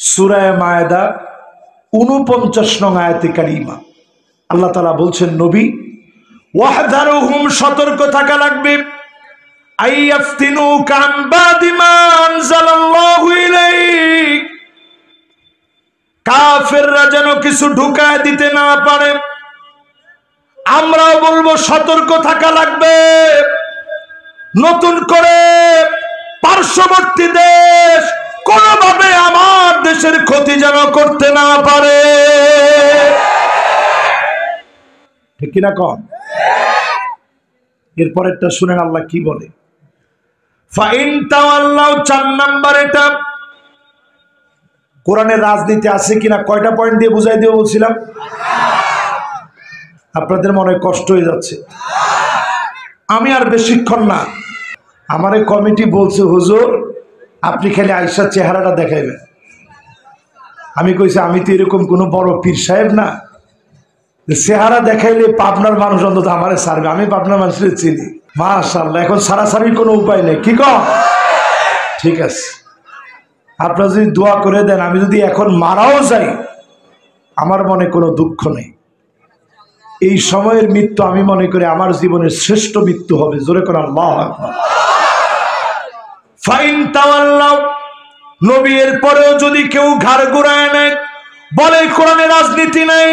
সূরা মায়েদা ৪৯ নং আয়াতে কারিমা আল্লাহ তাআলা বলছেন, নবী ওয়াহযারুহুম, সতর্ক থাকা লাগবে, আইয়াফতিনুকা আন বাদি মা আনজালাল্লাহু ইলাইক, কাফেররা যেন কিছু ঢুকায় দিতে না পারে। আমরাও বলবো সতর্ক থাকা লাগবে, নতুন করে পার্শ্ববর্তী দেশ কোনোভাবে আমার দেশের ক্ষতি যেন করতে না পারে। ঠিক কিনা কম? এরপরেরটা শুনেন আল্লাহ কি বলে, ফাইন তাওয়াল্লাউ, ৪ নাম্বার। এটা কোরআনের রাজনীতি আছে কিনা কয়টা পয়েন্ট দিয়ে বুঝাই দিয়ে বলছিলাম, আপনাদের মনে কষ্ট হয়ে যাচ্ছে। আমি আর বেশিক্ষণ না, আমার এই কমিটি বলছে হুজুর আপনি খালি আয়েশার চেহারাটা দেখাইবেন। আমি কইছি আমি তো এরকম কোনো বড় পীর সাহেব না, চেহারা দেখাইলে পাবনার মানুষ অন্তত আমারে ছাড়বে, আমি পাবনার মানুষের চিনি। মাশাআল্লাহ, এখন ছাড়াছাড়ির কোনো উপায় নেই, কি কম? ঠিক আছে, আপনারা যদি দোয়া করে দেন, আমি যদি এখন মারাও যাই আমার মনে কোনো দুঃখ নেই। এই সময়ের মৃত্যু আমি মনে করি আমার জীবনের শ্রেষ্ঠ মৃত্যু হবে। জোরে করে আল্লাহু আকবার। ফাইন তাওয়াল্লাউ, নবী এর পরেও যদি কেউ ঘাড় ঘুরায় নেয়, বলে কোরআনে রাজনীতি নাই,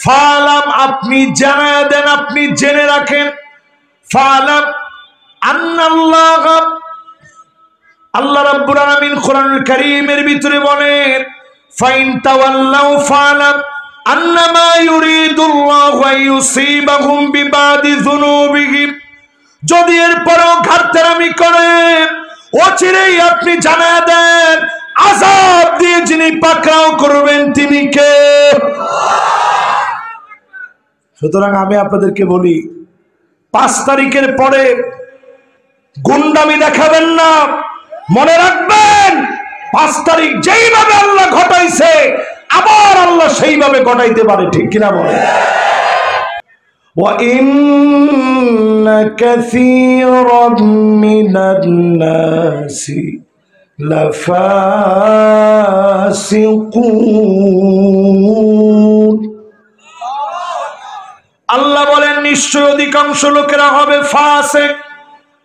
ফালাম, আপনি জানায়া দেন, আপনি জেনে রাখেন, ফালাম আন্নাল্লাহ, আল্লাহ রাব্বুল আলামিন কোরআনুল কারীমের ভিতরে বলেন, ফাইন তাওয়াল্লাউ ফালাম আন্নামা ইউরিদুল্লাহু আইয়ুসিবাহুম বিবাদি যুনুবিহিম, যদি এর পরেও ঘাটতেরামি করে অচিরেই আপনি জানায়া দেন আযাব দিয়ে যিনি পাকড়াও করবেন তিনি কে। সুতরাং আমি আপনাদেরকে বলি, 5 তারিখের পরে গুন্ডামি দেখাবেন না। মনে রাখবেন 5 তারিখ যেইভাবে আল্লাহ ঘটাইছে আবার আল্লাহ সেইভাবে ঘটাইতে পারে। ঠিক কিনা বলে? وَإِنَّ كَثِيرًا مِنَ النَّاسِ لَفَاسِقُونَ, আল্লাহ বলেন নিশ্চয় অধিকাংশ লোকেরা হবে ফাসিক।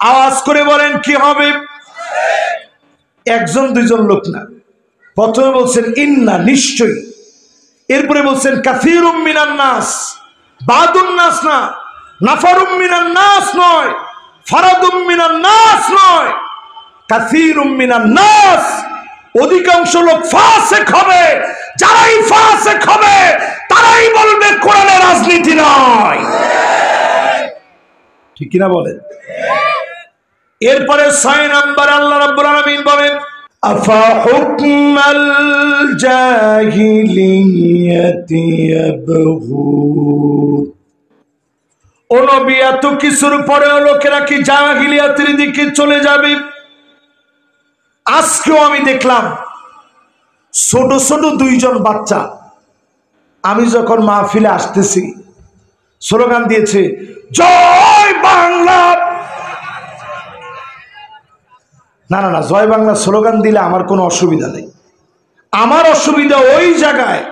আওয়াজ করে বলেন কি হবে? একজন দুইজন লোক না, প্রথমে বলছেন ইন্না, নিশ্চয়, এরপরে বলছেন কাসীরুম মিনান নাস, বাদুন নাস না, নাফারুম মিনান নাস নয়, ফারাদুম মিনান নাস নয়, কাসীরুম মিনান নাস, অধিকাংশ লোক ফাসিক হবে। যারাই ফাসিক হবে তারাই বলবে কোরআনের রাজনীতি নয়। ঠিক কিনা বলেন? এরপরে 6 নাম্বার আল্লাহ রাব্বুল আলামিন বলেন, আফা হুকমাল জাহিলিয়াতি ইয়াবগুন, ও নবী এত কিছুর পরেও লোকেরা কি জাহিলিয়াতের দিকে চলে যাবে? আজকেও আমি দেখলাম ছোট ছোট 2 জন বাচ্চা, আমি যখন মাহফিলে আসতেছি স্লোগান দিয়েছে জয় বাংলা। না না না, জয় বাংলা স্লোগান দিলে আমার কোনো অসুবিধা নেই। আমার অসুবিধা ওই জায়গায়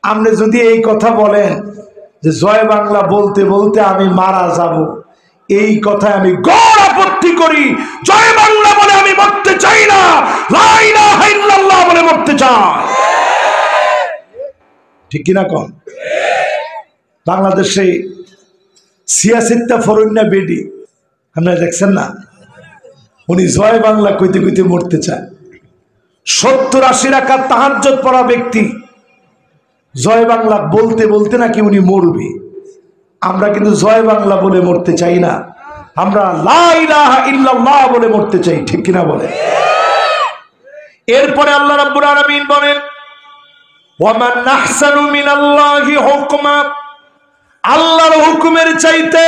আপনি যদি এই কথা বলেন যে জয় বাংলা বলতে বলতে আমি মারা যাব, এই কথায় আমি গড় আপত্তি করি। জয় বাংলা বলে আমি মরতে চাই না, লা ইলাহা ইল্লাল্লাহ বলে মরতে চাই। ঠিক কিনা কম? বাংলাদেশে সিয়াসিত্তা ফরুন্না বেডি আপনারা দেখছেন না, উনি জয় বাংলা কইতে কইতে মরতে চায়। 70-80 রাকাত তাহাজ্জুদ পড়া ব্যক্তি জয় বাংলা বলতে বলতে নাকি উনি মরবে। আমরা কিন্তু জয় বাংলা বলে মরতে চাই না, আমরা লা ইলাহা ইল্লাল্লাহ বলে মরতে চাই। ঠিক কিনা বলে? এরপরে আল্লাহ রাব্বুল আলামিন বলেন, ওয়ামান আহসানু মিনাল্লাহি হুকমা, আল্লাহর হুকুমের চাইতে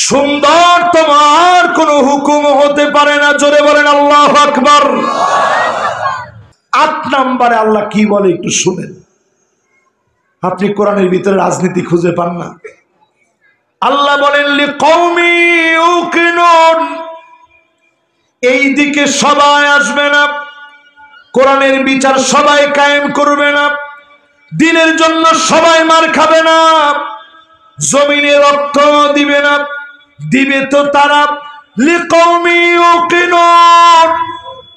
সুন্দর তোমার কোন হুকুম হতে পারে না। জোরে বলেন আল্লাহু আকবার। 8 নম্বরে আল্লাহ কি বলে একটু শুনেন। আপনি কোরআনের ভিতরে রাজনীতি খুঁজে পান না। আল্লাহ বলেন লিকওমি ইউকিনুন, এই দিকে সবাই আসবে না, কোরআনের বিচার সবাই কায়েম করবে না, দিনের জন্য সবাই মার খাবে না, জমিনে রক্ত দিবে না, দিবে তো তারা লিকওমি ইউকিনুন,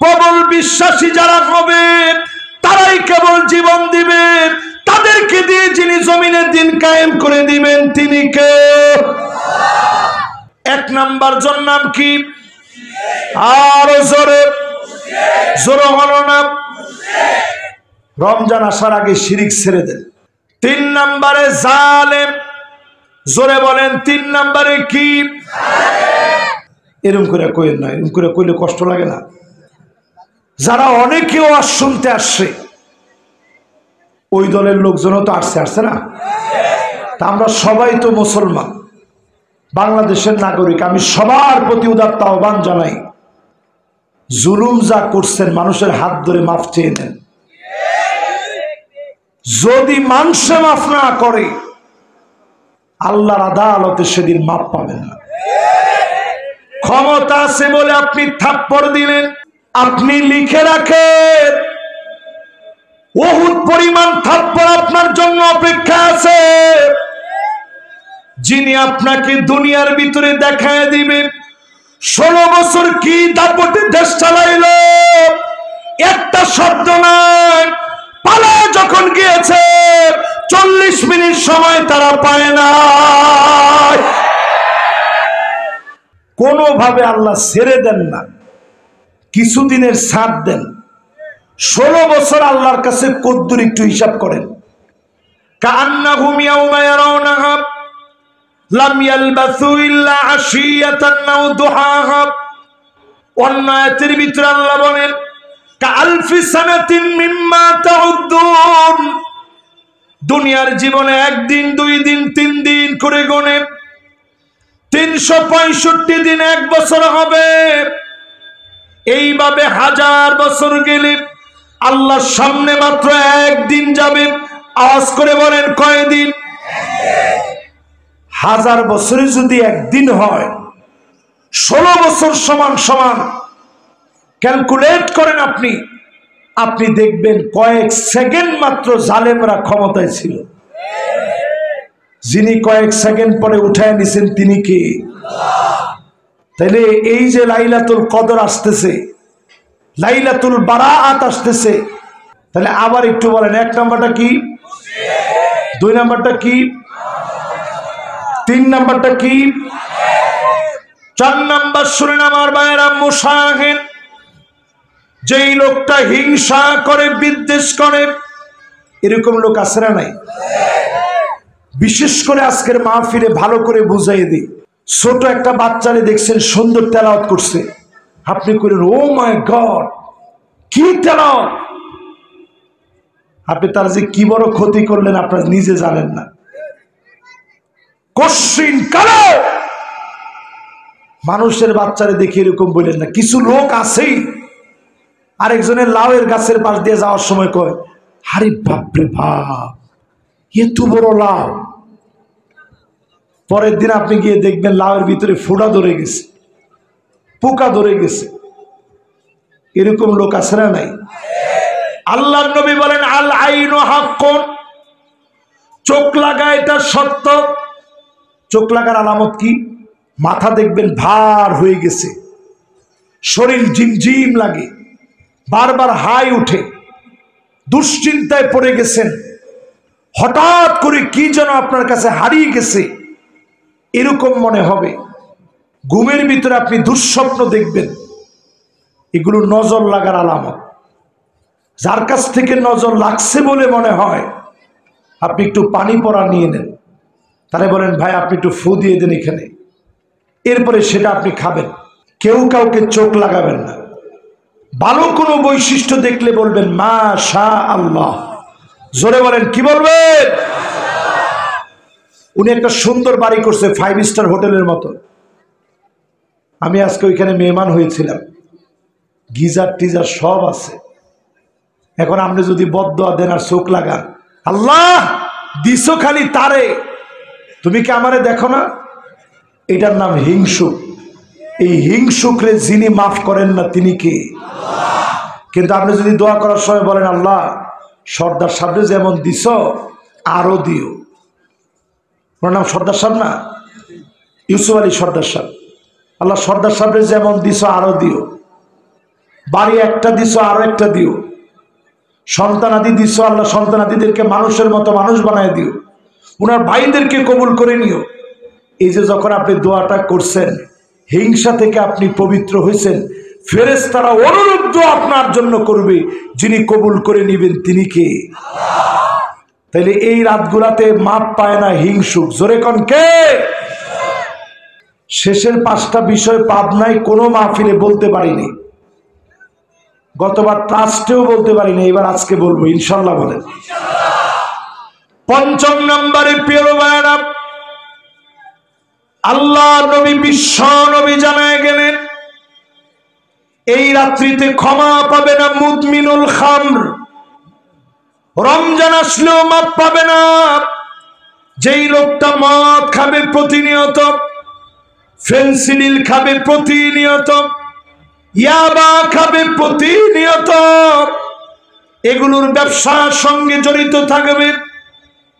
প্রবল বিশ্বাসী যারা হবে তারাই কেবল জীবন দিবে, তাদেরকে দিয়ে যিনি জমিনের দিন কায়েম করে দিবেন তিনি কে? এক নাম্বার জন নাম কি? আর জোরে জোরে হলো না। রমজান আসার আগে শিরিক ছেড়ে দেন। 3 নম্বরে জালেম, জোরে বলেন 3 নম্বরে কি? এরকম করে কইেন না, এরকম করে কইলে কষ্ট লাগে না? যারা অনেকেও আজ শুনতে আসছে ওই দলের লোকজনও তো আসছে না? তা আমরা সবাই তো মুসলমান, বাংলাদেশের নাগরিক। আমি সবার প্রতি উদাত্ত আহ্বান জানাই, জুলুম যা করছেন মানুষের হাত ধরে মাফ চেয়ে নেন। যদি মানুষে মাফ না করে আল্লাহর আদালতে সেদিন মাফ পাবেন না। ক্ষমতা আছে বলে আপনি থাপ্পড় দিলেন, আপনি লিখে রাখেন উহুদ পরিমাণ থাপ্পড় আপনার জন্য অপেক্ষা আছে। যিনি আপনাকে দুনিয়ার ভিতরে দেখায় দিবেন 16 বছর কি দাপটে দেশ চালাইল, একটা শব্দ নাই, পালায় যখন গিয়েছে 40 মিনিট সময় তারা পায় না। কোনোভাবে আল্লাহ ছেড়ে দেন না, কিছুদিনের ছাড় দেন। 16 বছর আল্লাহর কাছে কদ্দুর একটু হিসাব করেন। কাআন্নাহুম ইয়াওমা ইয়ারাউনাহা লাম ইয়ালবাসু ইল্লা আশিয়াতান আও দুহাহা। অন্য আয়াতের ভিতরে আল্লাহ বলেন কাআলফি সানাতিন মিম্মা তাউদ্দুন। দুনিয়ার জীবনে 1 দিন 2 দিন 3 দিন করে গণে 365 দিন 1 বছর হবে। এইভাবে 1000 বছর গেলে আল্লাহর সামনে মাত্র 1 দিন যাবে। আওয়াজ করে বলেন কয় দিন? 1000 বছরে যদি 1 দিন হয় 16 বছর সমান সমান ক্যালকুলেট করেন আপনি, আপনি দেখবেন কয়েক সেকেন্ড মাত্র জালেমরা ক্ষমতায় ছিল। যিনি কয়েক সেকেন্ড পরে উঠায় নিছেন তিনি কে? তাইলে এই যে লাইলাতুল কদর আসতেছে, লাইলাতুল বারাআত আসতেছে, তাহলে আবার একটু বলেন 1 নাম্বারটা কি, 2 নাম্বারটা কি, 3 নাম্বারটা কি, 4 নাম্বার শুনেন আমার ভাইয়েরা, মুশাহিন। যেই লোকটা হিংসা করে, বিদ্বেষ করে, এরকম লোক আছে না নাই? বিশেষ করে আজকের মাহফিলে ভালো করে বুঝাই দিই। ছোট একটা বাচ্চারে দেখছেন সুন্দর তেলাওয়াত করছে, আপনি করেন ও মাই গড কি তেলাওয়াত। আপনি তার যে কি বড় ক্ষতি করলেন আপনারা নিজে জানেন না। কশিন কালো মানুষের বাচ্চারে দেখে এরকম বলেন না। কিছু লোক আছেই আরেকজনের লাউয়ের গাছের পাশ দিয়ে যাওয়ার সময় কয় আরে বাপরে বাপ এত বড় লাউ। পরের দিন আপনি গিয়ে দেখবেন লাউয়ের ভিতরে ফোঁড়া ধরে গেছে, পোকা ধরে গেছে। এরকম লোক আছে না নাই? আল্লাহর নবী বলেন আল আইনু হাক্কুন, চোখ লাগা এটা সত্য। চোখ লাগার আলামত কি? মাথা দেখবেন ভার হয়ে গেছে, শরীর ঝিমঝিম লাগে, বারবার হাই উঠে, দুশ্চিন্তায় পড়ে গেছেন, হঠাৎ করে কি যেন আপনার কাছে হারিয়ে গেছে এরকম মনে হবে। ঘুমের ভিতরে আপনি দুঃস্বপ্ন দেখবেন, এগুলো নজর লাগার আলামত। যার কাছ থেকে নজর লাগছে বলে মনে হয় আপনি একটু পানি পড়া নিয়ে নেন, তাহলে বলেন ভাই আপনি একটু ফু দিয়ে দেন এখানে, এরপরে সেটা আপনি খাবেন। কেউ কাউকে চোখ লাগাবেন না। ভালো কোনো বৈশিষ্ট্য দেখলে বলবেন মাশা আল্লাহ। জোরে বলেন কি বলবেন? উনি একটা সুন্দর বাড়ি করছে 5 স্টার হোটেলের মতো। আমি আজকে ওইখানে মেহমান হয়েছিলাম, গিজার টিজার সব আছে। এখন আপনি যদি বদদোয়া দেন আর চোখ লাগান, আল্লাহ দিছো খালি তারে, তুমি কি আমারে দেখো না? এটার নাম হিংসুক। এই হিংসুকরে যিনি মাফ করেন না তিনি কে? কিন্তু আপনি যদি দোয়া করার সময় বলেন আল্লাহ সর্দার সাহেব যেমন দিছ আরো দিও, ওনার নাম সর্দার সাহেব না, ইউসুফ আলী সর্দার সাহেব, আল্লাহ সর্দার সাহেব যেমন দিছ আরো দিও, বাড়ি একটা দিছ আরো একটা দিও, সন্তানাদি দিছ আল্লাহ সন্তানাদিদেরকে মানুষের মতো মানুষ বানায় দিও, ওনার ভাইদেরকে কবুল করে নিও। এই যে যখন আপনি দোয়াটা করছেন হিংসা থেকে আপনি পবিত্র হয়েছেন, ফেরেশতারা অনুরূপ দোয়া আপনার জন্য করবে, যিনি কবুল করে নেবেন তিনি কে? তাইলে এই রাতগুলাতে মাপ পায় না হিংসুক, জোরে কোন কে? শেষের 5টা বিষয় পাবনায় কোনো মাহফিলে বলতে পারিনি, গতবার ট্রাস্টেও বলতে পারিনি, এবার আজকে বলবো ইনশাল্লাহ। বলেন 5 নম্বরে প্রিয় ভাইরা, আল্লাহ নবী বিশ্ব নবী জানায় গেলেন এই রাত্রিতে ক্ষমা পাবে না মুদমিনুল খামর, রমজান আসলেও মাপ পাবে না যেই লোকটা মদ খাবে প্রতিনিয়ত, ফেন্সিডিল খাবে প্রতিনিয়ত, ইয়াবা খাবে প্রতিনিয়ত, এগুলোর ব্যবসার সঙ্গে জড়িত থাকবে,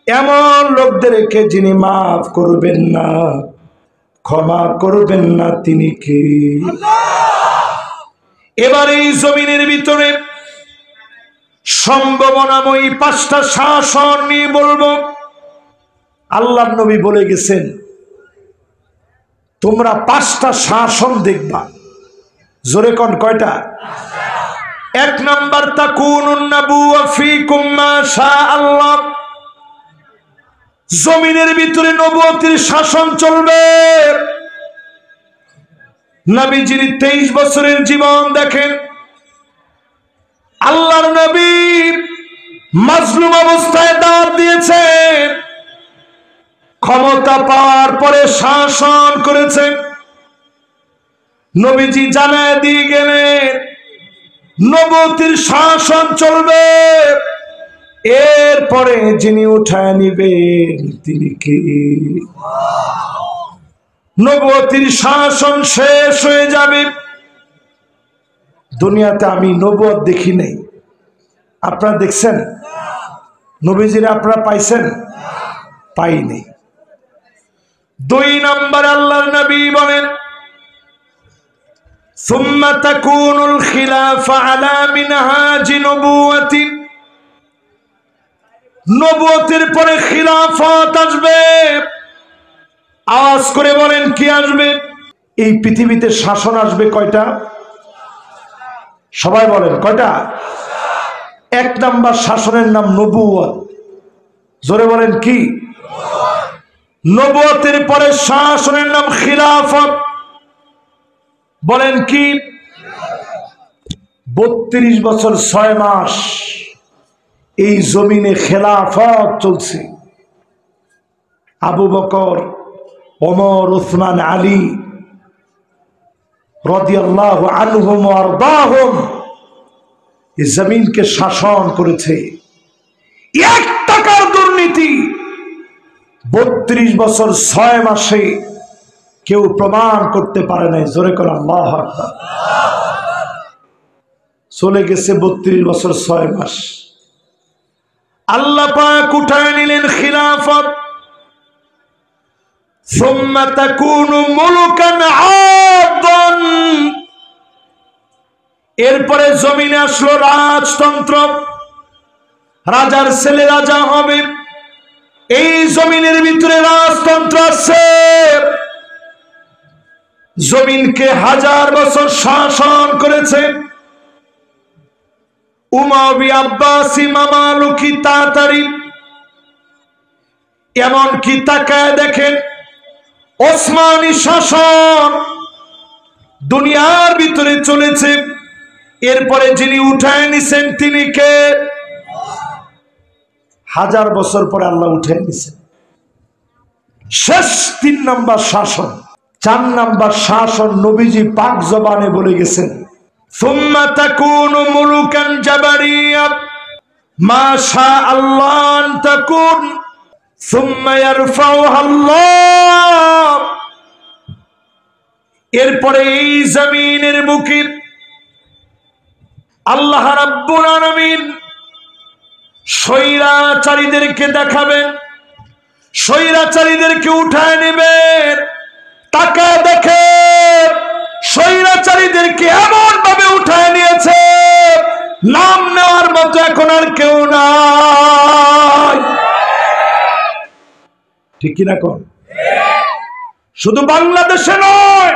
এমন লোকদেরকে যিনি মাফ করবেন না, ক্ষমা করবেন না, তিনি কে? এবার এই জমিনের ভিতরে সম্ভাবনাময়ী 5টা শাসন নিয়ে বলবো। আল্লাহর নবী বলে গেছেন তোমরা 5টা শাসন দেখবা, জোরে কোন কয়টা? 1 নাম্বার তাকুনুন নাবুওয়া ফীকুম মা শাআল্লাহ, জমিনের ভিতরে নবুয়তের শাসন চলবে। নবীজির 23 বছরের জীবন দেখেন, আল্লাহর নবী মাজলুম অবস্থায় দাওয়াত দিয়েছেন, ক্ষমতা পাওয়ার পরে শাসন করেছেন। নবীজি জানায় দিয়ে গেলেন নবুয়তের শাসন চলবে, এরপরে যিনি উঠায় নিবেন তিনি কে? নবুয়তের শাসন শেষ হয়ে যাবে। দুনিয়াতে আমি নবুয়ত দেখি নাই, আপনারা দেখছেন? নবীজিরা আপনারা পাইছেন? পাইনি। 2 নম্বর আল্লাহর নবী বলেন সুম্মা তাকুনুল খিলাফা আলা মিনহাজি নবুয়তি, নবুয়তের পরে খিলাফত আসবে। আওয়াজ করে বলেন কি আসবে? এই পৃথিবীতে শাসন আসবে কয়টা? সবাই বলেন কয়টা? 1 নাম্বার শাসনের নাম নবুয়ত, জোরে বলেন কি? নবুয়তের পরে শাসনের নাম খিলাফত, বলেন কি? 32 বছর 6 মাস এই জমিনে খেলাফত চলছে। আবু বকর, ওমর, উসমান, আলী রাদিয়াল্লাহু আনহুম ওয়া আরদাহুম এই জমিনকে শাসন করেছে। 1 টাকার দুর্নীতি 32 বছর 6 মাসে কেউ প্রমাণ করতে পারে নাই, জোরে করে আল্লাহু আকবার। চলে গেছে 32 বছর 6 মাস, আল্লাহ পাক উঠায় নিলেন খিলাফত। সুম্মা তাকুনু মুলকান আদান, এরপরে জমিনে আসলো রাজতন্ত্র, রাজার ছেলে রাজা হবে। এই জমিনের ভিতরে রাজতন্ত্র আছে, জমিনকে 1000 বছর শাসন করেছে। উমাইয়া, আব্বাসি, মামালুকি, তাতারি, এমন কি তাকায় দেখেন ওসমানী শাসন দুনিয়ার ভিতরে চলেছে। এরপরে যিনি উঠায় নিছেন তিনি কে? 1000 বছর পরে আল্লাহ উঠায় নিছেন। শেষ 3 নাম্বার শাসন। 4 নাম্বার শাসন নবীজি পাক জবানে বলে গেছেন সুম্মা তাকুনু মুলুকান জাবারিয়া মা শা আল্লাহ আন তাকুন সুম্মা ইয়ারফাউহা আল্লাহ, এরপরে এই জমিনের বুকে আল্লাহ রাব্বুল আলামিন স্বৈরাচারীদেরকে দেখাবেন, স্বৈরাচারীদেরকে উঠায় নেবেন। টাকা দেখে স্বৈরাচারীদেরকে এমন ভাবে উঠায় নিয়েছে, নাম নেওয়ার মতো এখন আর কেউ নাই। ঠিক কিনা কোন? শুধু বাংলাদেশে নয়,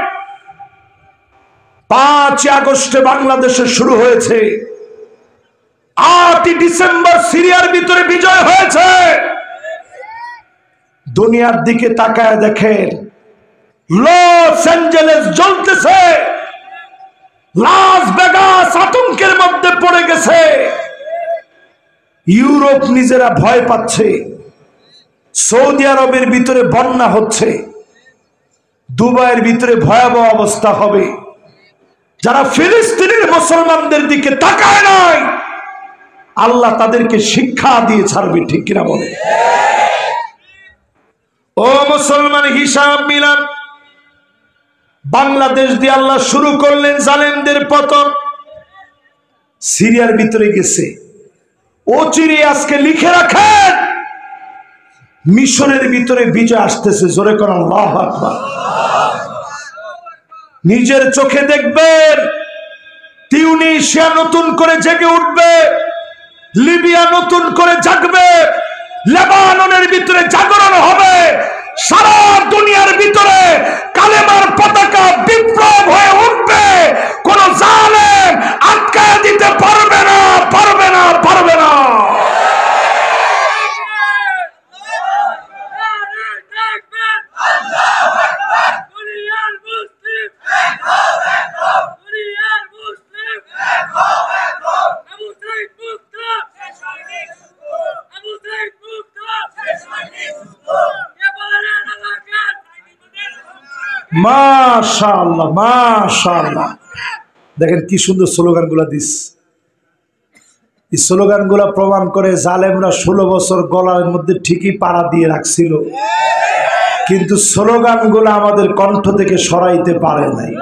5 আগস্টে বাংলাদেশে শুরু হয়েছে, 8 ডিসেম্বর সিরিয়ার ভিতরে বিজয় হয়েছে। দুনিয়ার দিকে তাকায় দেখেন, লস অ্যাঞ্জেলেস জ্বলতেছে, লাস ভেগাস আতঙ্কের মধ্যে পড়ে গেছে, ইউরোপ নিজেরা ভয় পাচ্ছে, সৌদি আরবের ভিতরে বন্যা হচ্ছে, দুবাইয়ের ভিতরে ভয়াবহ অবস্থা হবে। যারা ফিলিস্তিনের মুসলমানদের দিকে তাকায় নাই, আল্লাহ তাদেরকে শিক্ষা দিয়ে ছাড়বে। ঠিক কিনা বলে? ও মুসলমান, হিসাব মিলান। বাংলাদেশ দিয়ে আল্লাহ শুরু করলেন জালেমদের পতন, সিরিয়ার ভিতরে গেছে। অচিরে আজকে লিখে রাখেন, মিশরের ভিতরে বিজয় আসতেছে। জোরে কোন আল্লাহু আকবার। নিজের চোখে দেখবেন, তিউনিসিয়া নতুন করে জেগে উঠবে, লিবিয়া নতুন করে জাগবে, লেবাননের ভিতরে জাগরণ হবে, সারা দুনিয়ার ভিতরে কালেমার পতাকা বিপ্লব হয়ে উঠবে। কোন জালেম আটকায় দিতে পারবে না, পারবে না, পারবে না। মাশাআল্লাহ, মাশাআল্লাহ। দেখেন কি সুন্দর স্লোগান গুলা দিস। এই স্লোগান গুলা প্রমাণ করে জালেমরা 16 বছর গলার মধ্যে ঠিকই পাড়া দিয়ে রাখছিল, কিন্তু স্লোগান গুলা আমাদের কণ্ঠ থেকে সরাইতে পারে নাই।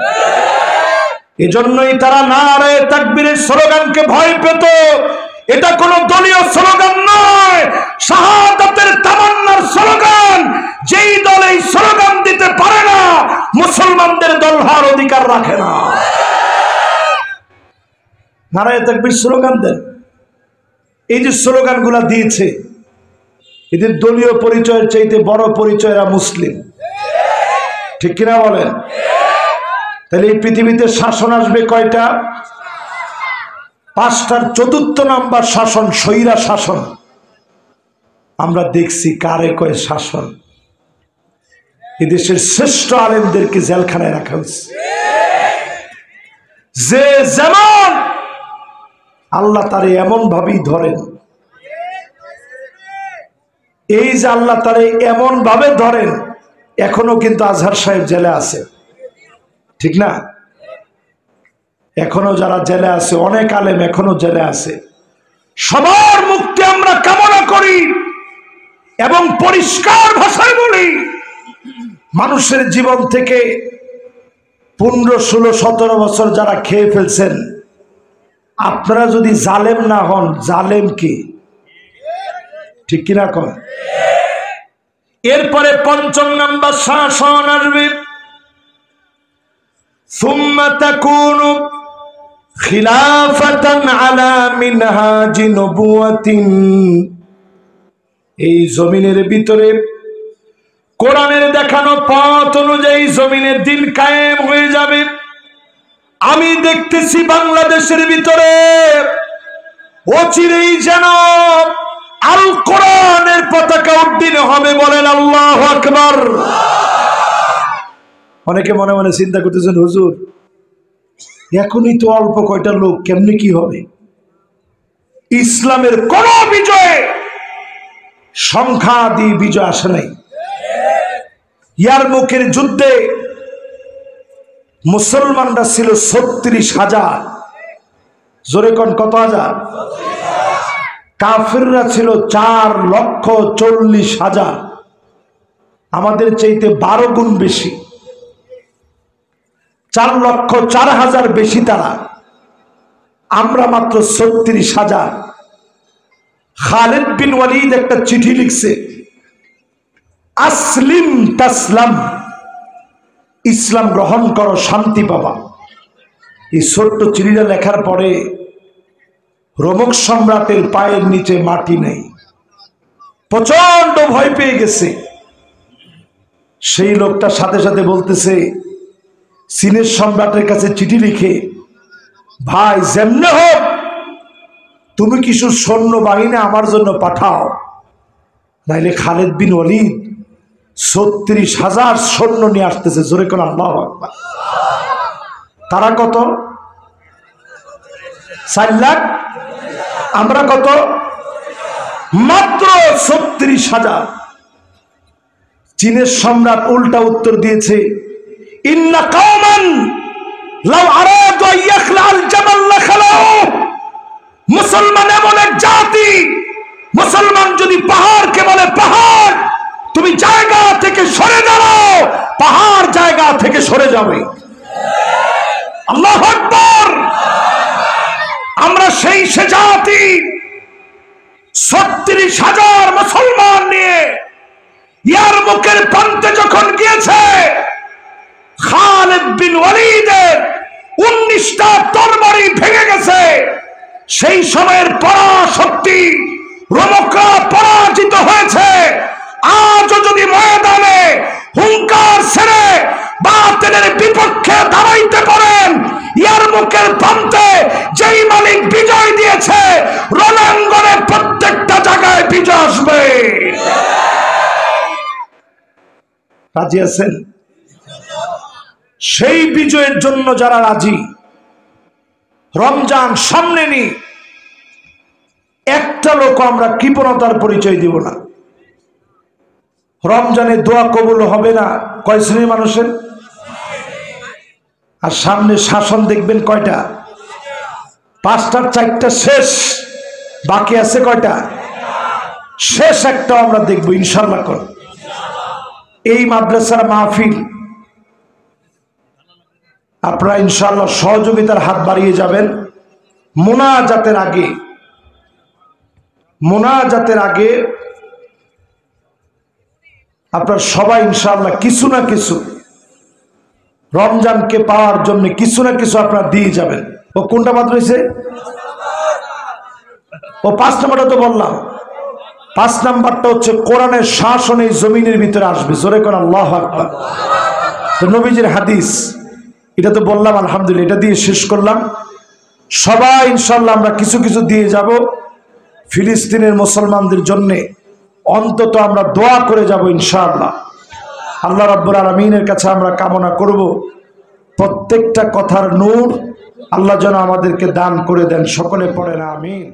এজন্যই তারা নারে তাকবীরের স্লোগানকে ভয় পেত। এটা কোনো দলীয় স্লোগান নয়, শাহাদাতের তামান্নার স্লোগান। যেই দল এই স্লোগান দিতে পারে না, মুসলমানদের দল হওয়ার অধিকার রাখে না। নারে তাকবীর স্লোগান দেন। এই যে স্লোগান গুলা দিয়েছে, এদের দলীয় পরিচয়ের চাইতে বড় পরিচয় এরা মুসলিম। ঠিক কিনা বলেন? তাহলে এই পৃথিবীতে শাসন আসবে কয়টা? 5টার 4র্থ নাম্বার শাসন স্বৈরা শাসন। আমরা দেখছি কারে কয় শাসন। এদেশের শ্রেষ্ঠ আলেমদেরকে জেলখানায় রাখা হয়েছে। যে যেমন আল্লাহ তারে এমন ভাবেই ধরেন। এই যে আল্লাহ তারে এমন ভাবে ধরেন, এখনো কিন্তু আজহার সাহেব জেলে আছে। ঠিক না? এখনো যারা জেলে আছে, অনেক আলেম এখনো জেলে আছে। সবার মুক্তি আমরা কামনা করি এবং পরিষ্কার ভাষায় বলি, মানুষের জীবন থেকে 15, 16, 17 বছর যারা খেয়ে ফেলছেন, আপনারা যদি জালেম না হন, জালেম কি? ঠিক কিনা কন? এরপরে 5ম নাম্বার শাসন আসবে, সুম্মা তাকুনু খিলাফাতান আলা মিনহাজি নবুওয়াতিন। এই জমিনের ভিতরে কোরআনের দেখানো পথ অনুযায়ী জমিনের দিন কায়েম হয়ে যাবে। আমি দেখতেছি বাংলাদেশের ভিতরে অচিরেই যেন আল কোরআনের পতাকা উড্ডীন হবে। বলেন আল্লাহু আকবার। অনেকে মনে মনে চিন্তা করতেছেন, হুজুর এখনই তো অল্প কয়টা লোক, কেমনে কি হবে? ইসলামের কোন বিজয়ে সংখ্যা দিয়ে বিজয় আসে নাই। ইয়ারমুকের যুদ্ধে মুসলমানরা ছিল 36,000। জোরে কোন কত হাজার? কাফিররা ছিল 4,40,000। আমাদের চাইতে 12 গুণ বেশি, 4,04,000 বেশি তারা। আমরা মাত্র ৩৬,০০০। খালিদ বিন ওয়ালিদ একটা চিঠি লিখছে, আসলিম তাসলাম, ইসলাম গ্রহণ করো শান্তি পাবা। এই ছোট্ট চিঠিটা লেখার পরে রোমক সম্রাটের পায়ের নিচে মাটি নেই, প্রচন্ড ভয় পেয়ে গেছে। সেই লোকটা সাথে সাথে বলতেছে চীনের সম্রাটের কাছে চিঠি লিখে, ভাই যেমনে হোক তুমি কিছু সৈন্য বাহিনী আমার জন্য পাঠাও, নাইলে খালিদ বিন ওয়ালিদ ৩৬,০০০ সৈন্য নিয়ে আসতেছে। জোরে কোন আল্লাহু আকবার। তারা কত? ৪ লাখ। আমরা কত? মাত্র ৩৬,০০০। চীনের সম্রাট উল্টা উত্তর দিয়েছে, ইন্না কওমান লাউ আরাদু আইয়াখলাল জাবাল লাখালাউ। মুসলমান এমন এক জাতি, মুসলমান যদি পাহাড়কে বলে পাহাড় তুমি জায়গা থেকে সরে দাঁড়াও, পাহাড় জায়গা থেকে সরে যাবে। আল্লাহু আকবার। আমরা সেই সে জাতি ৩৬,০০০ মুসলমান নিয়ে ইয়ারমুকের প্রান্তে যখন গিয়েছে, খালিদ বিন ওয়ালিদের ১৯টা তরবারি ভেঙে গেছে। সেই সময়ের পরাশক্তি রোমকরা পরাজিত হয়েছে। আজও যদি ময়দানে হুঙ্কার ছেড়ে বাতিলের বিপক্ষে দাঁড়াইতে পারেন, ইয়ারমুকের প্রান্তে যেই মালিক বিজয় দিয়েছে, রণাঙ্গনে প্রত্যেকটা জায়গায় বিজয় আসবে। রাজি আছেন? সেই বিজয়ের জন্য যারা রাজি, রমজান সামনে নি, একটা লোক আমরা কৃপণতার পরিচয় দিব না। রমজানে দোয়া কবুল হবে না কয় শ্রেণীর মানুষের? আর সামনে শাসন দেখবেন কয়টা? ৫টার ৪টা শেষ, বাকি আছে কয়টা? শেষ একটা আমরা দেখবো ইনশাল্লাহ। কর এই মাদ্রাসার মাহফিল আপনারা ইনশাআল্লাহ সহযোগিতার হাত বাড়িয়ে যাবেন। মোনাজাতের আগে আপনারা সবাই ইনশাআল্লাহ কিছু না কিছু রমজানকে পাওয়ার জন্য কিছু না কিছু আপনারা দিয়ে যাবেন। ও কোনটা বাদ রয়েছে? ও ৫ নম্বরটা তো বললাম। ৫ নাম্বারটা হচ্ছে কোরআনের শাসন এই জমিনের ভিতরে আসবে। জোরে কোন আল্লাহু আকবার। তো নবীজির হাদিস এটা তো বললাম, আলহামদুলিল্লাহ, এটা দিয়ে শেষ করলাম। সবাই ইনশাআল্লাহ আমরা কিছু কিছু দিয়ে যাব ফিলিস্তিনের মুসলমানদের জন্য। অন্তত আমরা দোয়া করে যাব ইনশাআল্লাহ। আল্লাহ রাব্বুল আলামিনের কাছে আমরা কামনা করব প্রত্যেকটা কথার নূর আল্লাহ যেন আমাদেরকে দান করে দেন। সকলে পড়েন আমিন।